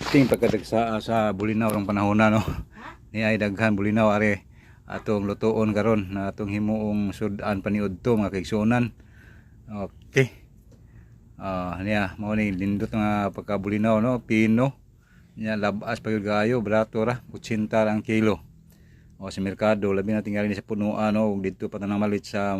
Ting pagkadagsa sa bulinaw rong panahon na no. Ni ay daghan bulinaw are atong lutuon karon na atong himuong sudan paniudto mga kaigsuonan. Okay. Niya mao ni lindot nga pagkabulinaw no, pino. Nya labas pagud kayo, barato ra 80 ang kilo. O sa merkado labi na tingali sa punuan no, ug didto pa tanang malit sa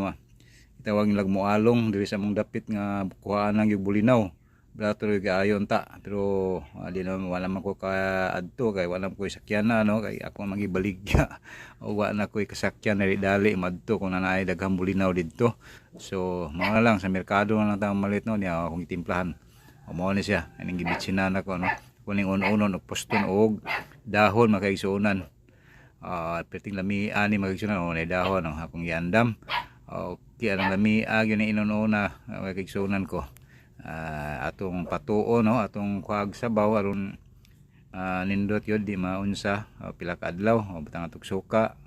itawag nilag moalong diri sa mong dapit nga kuhaan lang yung bulinaw. Barato rin kaayon ta, pero di naman wala man ko kaadto kay wala ko sakyan na no, kay ako magibaligya o wala ko kasakyan na dali madto kung naay daghang bulinaw didto. So mao na lang sa merkado na lang ta malit no niya akong itimplahan. O mao ni siya aning gibitsinan ako no, kuning unon og poston og dahon makaigsuonan. Perting lami ani makaigsuonan o nay dahon ang akong iandam. Okay, ang lami gyud ni inununa makaigsuonan ko. Atong patuo no, atong kuhag sabaw aron nindot yun di maunsa pila ka adlaw o butang atong suka.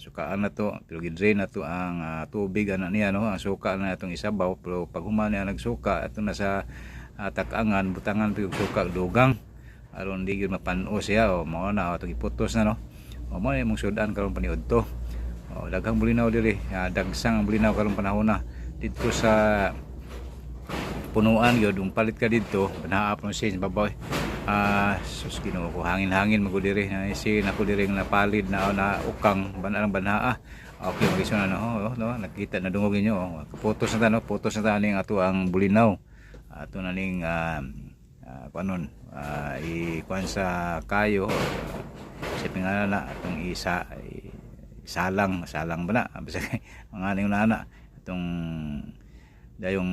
Sukaan na to pero gidrain na to ang tubig ana niya no, ang suka na atong isabaw, pero pag human niya nagsuka ato na sa takangan butangan pig suka dugang aron di gyud mapan-o siya o mao na atong iputos na no. O mao ni mong sudan karon paniudto. Daghang bulinaw diri, dagsang ang bulinaw karon panahon na didto sa punuan gyud palit ka didto banaap no sin baboy. Sus Ginoo ko, hangin-hangin magud diri na sin ako diri nga napalid na ukang banarang banhaa. Okay magiso na no, nakita na dungog ninyo putos na ta no, putos na ta ning ato ang bulinaw. Ato na ning kuanon ikuan sa kayo sa pingalan na atong salang ba na basta mga ning nana atong dayong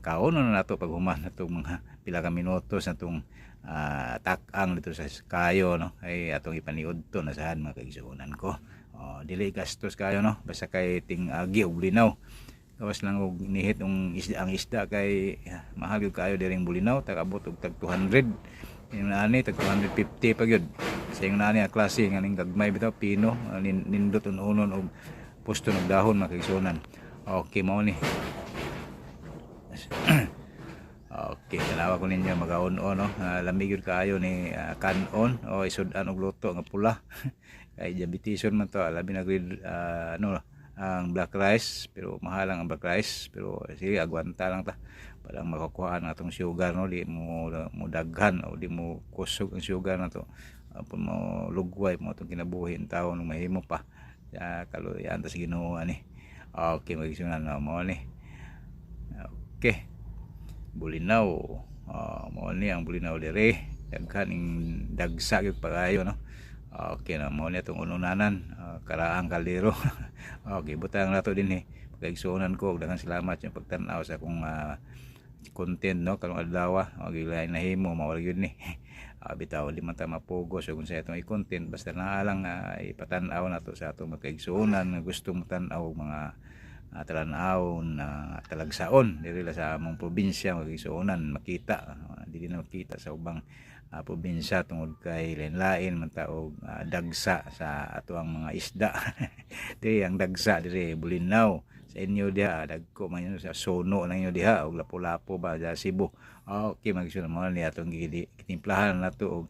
kaon na nato pag human natong mga pila ka minutos natong tak-ang dito sa kayo no, ay atong ipaniudto na sahan mga kaigsuonan ko. Dili gastos kayo no, basta kay ting agi og bulinaw gawas lang og nihit ang isda kay mahal gyud kayo diring bulinaw, tag-abot og tag 200 yung nani tag 250 pa gyud sa yung nani a klase nga ning gagmay bitaw pino nindot unon og pusto ng dahon mga kaigsuonan. Okay mao ni. Okay, dalawa ko ninyo magaon-on no. Lamig yun kaayo ni kanon o isudan og luto nga pula. Kay diabeteson man to, labi na grade ang black rice, pero mahal lang ang black rice, pero sige agwanta lang ta para makakuha ang atong sugar no, di mo daghan o di mo kusog ang sugar na to. Pag mo lugway mo itong kinabuhin tao nung mahimo pa kaluyan ta sa Ginoo ani. Okay, magisunan na mo ni. Okay, bulinaw mao ni ang bulinaw dire, daghan ing dagsa gyud pagayo no. Okay na mao ni atong ununanan karaang kaldero. Okay, butang nato din pagkaigsuonan ko, daghang salamat yung pagtan-aw sa akong content no karong adlaw. Okay, lain nahimo mao gyud ni. Bitaw di man ta mapugos kung sa atong i-content, basta naa lang ipatan-aw nato sa atong magkaigsuonan nga gusto mo tan-aw mga talanaw na talagsaon diri sa among probinsya magigsuonan makita dili na makita sa ubang probinsya tungod kay lain-lain man ta og dagsa sa ato ang mga isda. Diri ang dagsa diri bulinaw sa inyo diha, dagko man yun sa Sono na inyo diha og lapu-lapu ba sa Cebu. Okay, magigsuonan mo ni atong gitimplahan nato og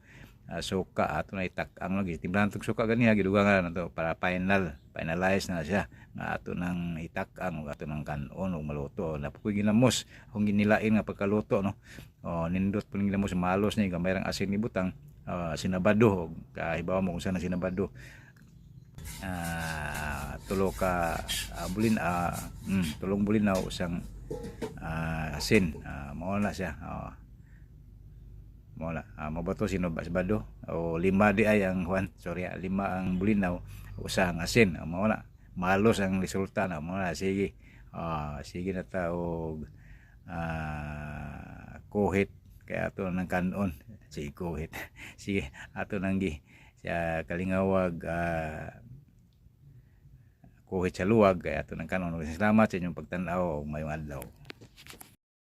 suka ato na itak-ang lagi timplahan tong suka ganiya gidugangan nato para finalize na siya nga ato nang itak-ang ug ato nang kanon ug maluto na pukoy ginamos kung ginilain nga pagkaluto no. Nindot pud ginamos malos ni gamay rang asin ni butang sinabado kahibaw mo kung saan sinabado tulong bulinaw usang asin mao na siya. Mo na mabato sino basbado o lima di ay ang Juan, sorry, lima ang bulinaw usa ang asin. Mao na malos ang resulta na. Mao na sige. Sige na ta og kuhit kay ato nang kanon sige kuhit. Sige ato nang gi sa kalingawag kuhit sa luwag kay ato nang kanon. Salamat sa inyong pagtan-aw ug mayong adlaw.